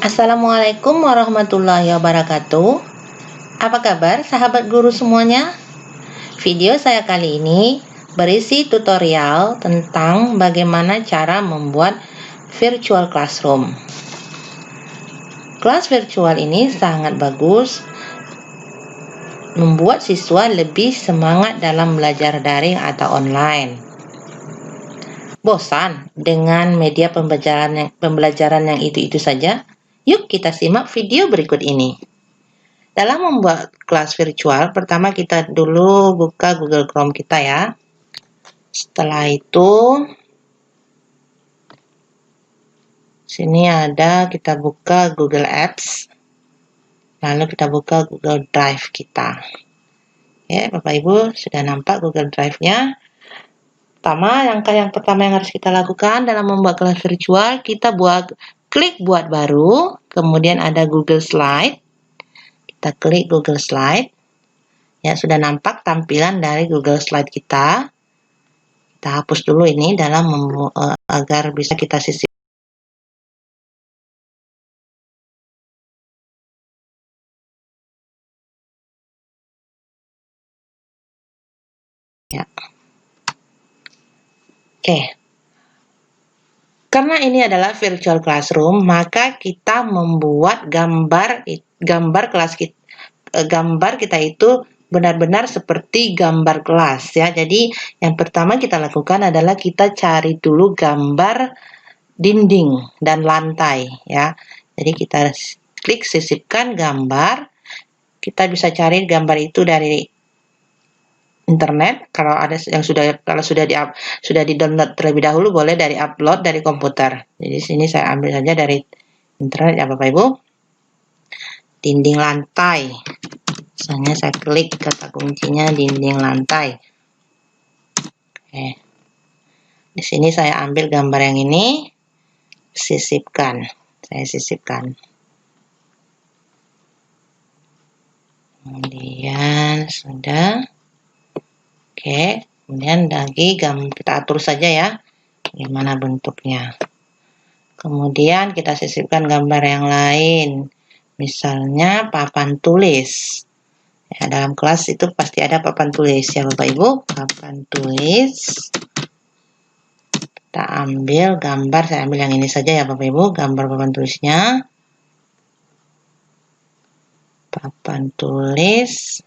Assalamualaikum warahmatullahi wabarakatuh. Apa kabar sahabat guru semuanya? Video saya kali ini berisi tutorial tentang bagaimana cara membuat virtual classroom. Kelas virtual ini sangat bagus, membuat siswa lebih semangat dalam belajar daring atau online. Bosan dengan media pembelajaran yang itu-itu saja? Yuk kita simak video berikut ini. Dalam membuat kelas virtual, pertama kita dulu buka Google Chrome kita ya. Setelah itu, sini ada kita buka Google Apps. Lalu kita buka Google Drive kita. Ya, Bapak Ibu sudah nampak Google Drive-nya. Langkah yang pertama yang harus kita lakukan dalam membuat kelas virtual, kita klik buat baru, kemudian ada Google Slide. Kita klik Google Slide. Ya, sudah nampak tampilan dari Google Slide kita. Kita hapus dulu ini agar bisa kita sisip. Ya. Oke. Karena ini adalah virtual classroom, maka kita membuat gambar kita itu benar-benar seperti gambar kelas ya. Jadi yang pertama kita lakukan adalah kita cari dulu gambar dinding dan lantai ya. Jadi kita klik sisipkan gambar. Kita bisa cari gambar itu dari internet. Kalau sudah di-download terlebih dahulu, boleh dari upload dari komputer. Jadi sini saya ambil saja dari internet ya Bapak Ibu. Dinding lantai. Misalnya saya klik kata kuncinya dinding lantai. Oke. Di sini saya ambil gambar yang ini, sisipkan. Saya sisipkan. Kemudian sudah. Oke, kemudian lagi kita atur saja ya, bagaimana bentuknya. Kemudian kita sisipkan gambar yang lain, misalnya papan tulis. Ya, dalam kelas itu pasti ada papan tulis ya Bapak Ibu, papan tulis. Kita ambil gambar, saya ambil yang ini saja ya Bapak Ibu, gambar papan tulisnya. Papan tulis.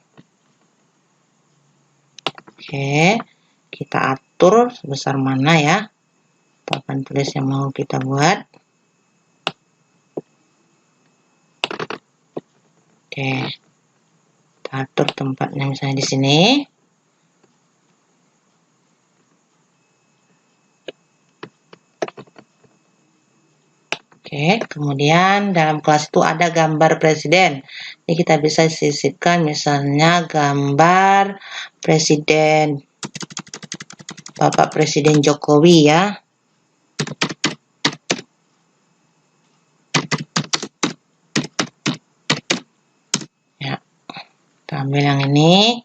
Oke, kita atur sebesar mana ya papan tulis yang mau kita buat. Oke, kita atur tempatnya misalnya di sini. Oke, kemudian dalam kelas itu ada gambar presiden. Jadi kita bisa sisipkan misalnya gambar presiden, Bapak Presiden Jokowi ya. Ya, kita ambil yang ini,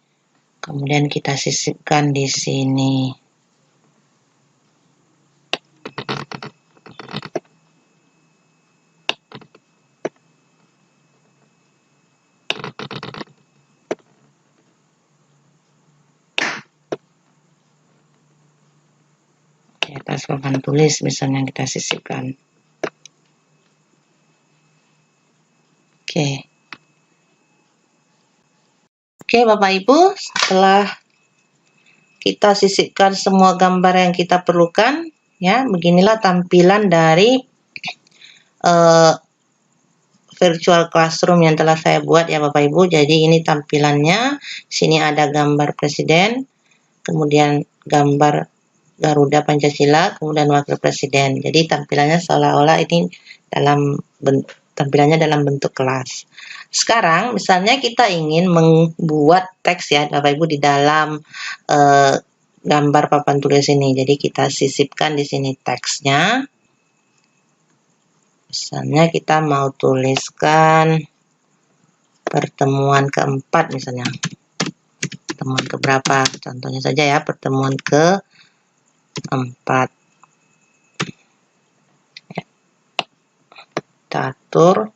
kemudian kita sisipkan di sini. Di atas papan tulis misalnya kita sisipkan. Oke Bapak Ibu, setelah kita sisipkan semua gambar yang kita perlukan ya, beginilah tampilan dari virtual classroom yang telah saya buat ya Bapak Ibu. Jadi ini tampilannya, sini ada gambar presiden, kemudian gambar Garuda Pancasila, kemudian wakil presiden. Jadi tampilannya seolah-olah ini tampilannya dalam bentuk kelas. Sekarang misalnya kita ingin membuat teks ya Bapak Ibu di dalam gambar papan tulis ini. Jadi kita sisipkan di sini teksnya. Misalnya kita mau tuliskan pertemuan keempat misalnya. Pertemuan keberapa? Contohnya saja ya, pertemuan keempat. Ya. Kita kita atur.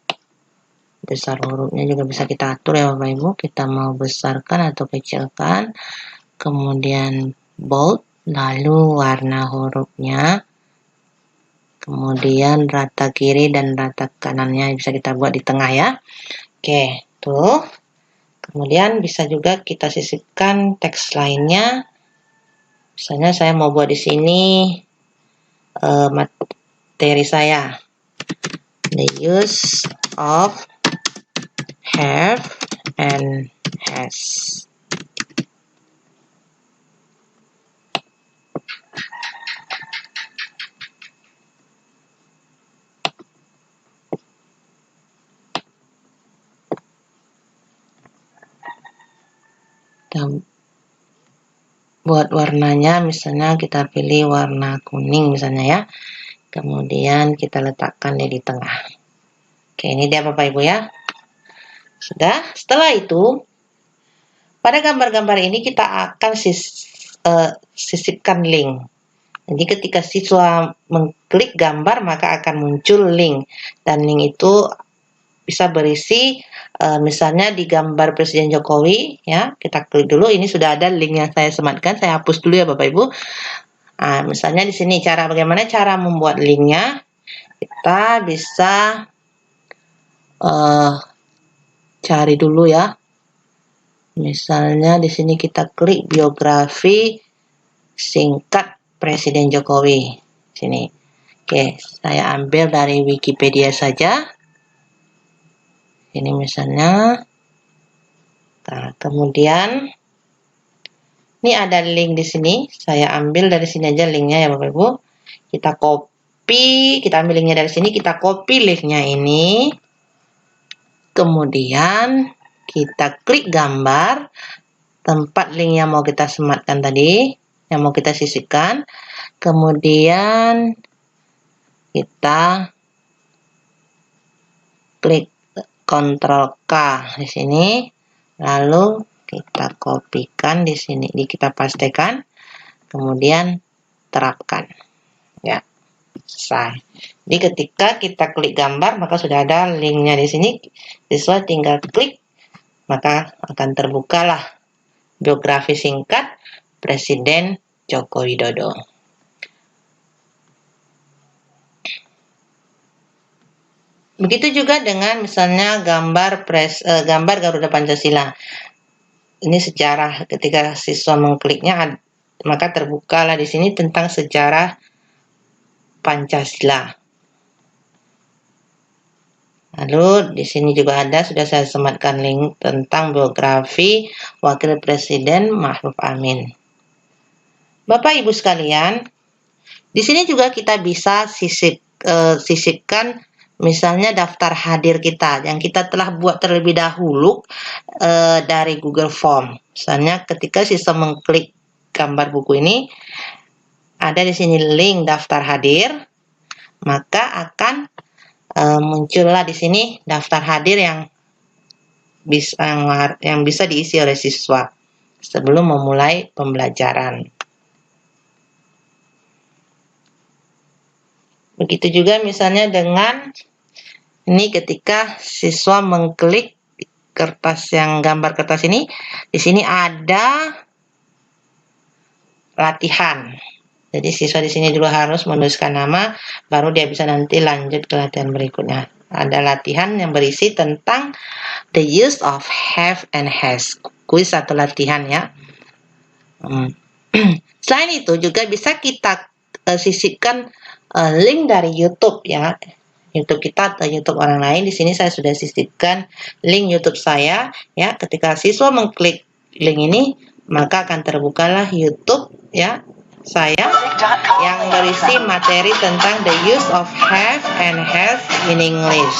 Besar hurufnya juga bisa kita atur ya Bapak Ibu. Kita mau besarkan atau kecilkan. Kemudian bold, lalu warna hurufnya. Kemudian rata kiri dan rata kanannya bisa kita buat di tengah ya. Oke, tuh. Kemudian bisa juga kita sisipkan teks lainnya. Misalnya saya mau buat di sini materi saya. The use of have and has. Kita buat warnanya, misalnya kita pilih warna kuning misalnya ya. Kemudian kita letakkan di tengah. Oke, ini dia Bapak Ibu ya. Sudah. Setelah itu, pada gambar-gambar ini kita akan sisipkan link. Jadi ketika siswa mengklik gambar maka akan muncul link. Dan link itu bisa berisi misalnya di gambar Presiden Jokowi ya, kita klik dulu, ini sudah ada link yang saya sematkan, saya hapus dulu ya Bapak Ibu. Nah, misalnya di sini bagaimana cara membuat linknya, kita bisa cari dulu ya. Misalnya di sini kita klik biografi singkat Presiden Jokowi. Sini. Oke, saya ambil dari Wikipedia saja. Ini misalnya. Nah, kemudian ini ada link di sini. Saya ambil dari sini aja linknya ya Bapak Ibu. Kita copy, kita ambil linknya dari sini, kita copy linknya ini. Kemudian kita klik gambar tempat link yang mau kita sematkan tadi, yang mau kita sisipkan. Kemudian kita klik Ctrl K di sini, lalu kita kopikan di sini, kita pastekan, kemudian terapkan. Ya, selesai. Jadi ketika kita klik gambar, maka sudah ada linknya di sini. Siswa tinggal klik, maka akan terbukalah biografi singkat Presiden Joko Widodo. Begitu juga dengan misalnya gambar Garuda Pancasila. Ini sejarah, ketika siswa mengkliknya maka terbukalah di sini tentang sejarah Pancasila. Lalu di sini juga ada, sudah saya sematkan link tentang biografi Wakil Presiden Ma'ruf Amin. Bapak Ibu sekalian, di sini juga kita bisa sisipkan misalnya daftar hadir kita yang kita telah buat terlebih dahulu dari Google Form. Misalnya ketika siswa mengklik gambar buku ini, ada di sini link daftar hadir, maka akan muncullah di sini daftar hadir yang bisa diisi oleh siswa sebelum memulai pembelajaran. Begitu juga misalnya dengan ini ketika siswa mengklik gambar kertas ini, di sini ada latihan. Jadi siswa di sini dulu harus menuliskan nama, baru dia bisa nanti lanjut ke latihan berikutnya. Ada latihan yang berisi tentang the use of have and has. Kuis atau latihan ya. Selain itu juga bisa kita sisipkan link dari YouTube ya. YouTube kita atau YouTube orang lain. Di sini saya sudah sisipkan link YouTube saya ya. Ketika siswa mengklik link ini, maka akan terbukalah YouTube ya saya yang berisi materi tentang the use of have and has in English.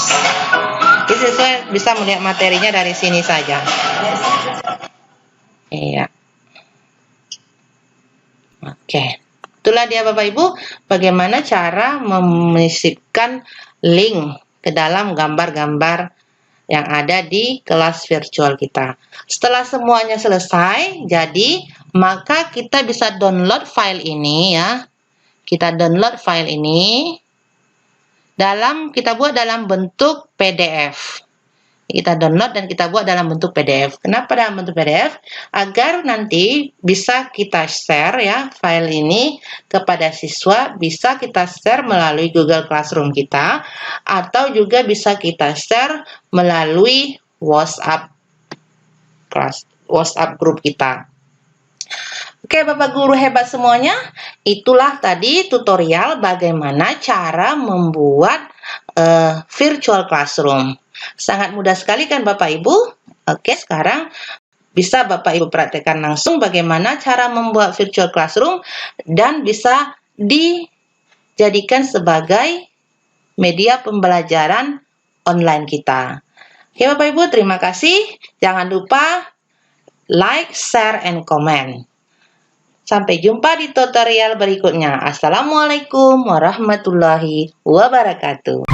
Jadi siswa bisa melihat materinya dari sini saja. Iya. Oke. Itulah dia Bapak Ibu, bagaimana cara menyisipkan link ke dalam gambar-gambar yang ada di kelas virtual kita. Setelah semuanya selesai, jadi maka kita bisa download file ini ya. Kita download file ini. kita buat dalam bentuk PDF. Kita download dan kita buat dalam bentuk PDF. Kenapa dalam bentuk PDF? Agar nanti bisa kita share ya file ini kepada siswa, bisa kita share melalui Google Classroom kita, atau juga bisa kita share melalui WhatsApp grup kita. Oke, Bapak Guru hebat semuanya, itulah tadi tutorial bagaimana cara membuat virtual classroom. Sangat mudah sekali kan Bapak Ibu? Oke, sekarang bisa Bapak Ibu praktekkan langsung bagaimana cara membuat virtual classroom dan bisa dijadikan sebagai media pembelajaran online kita. Oke Bapak Ibu, terima kasih. Jangan lupa like, share, and comment. Sampai jumpa di tutorial berikutnya. Assalamualaikum warahmatullahi wabarakatuh.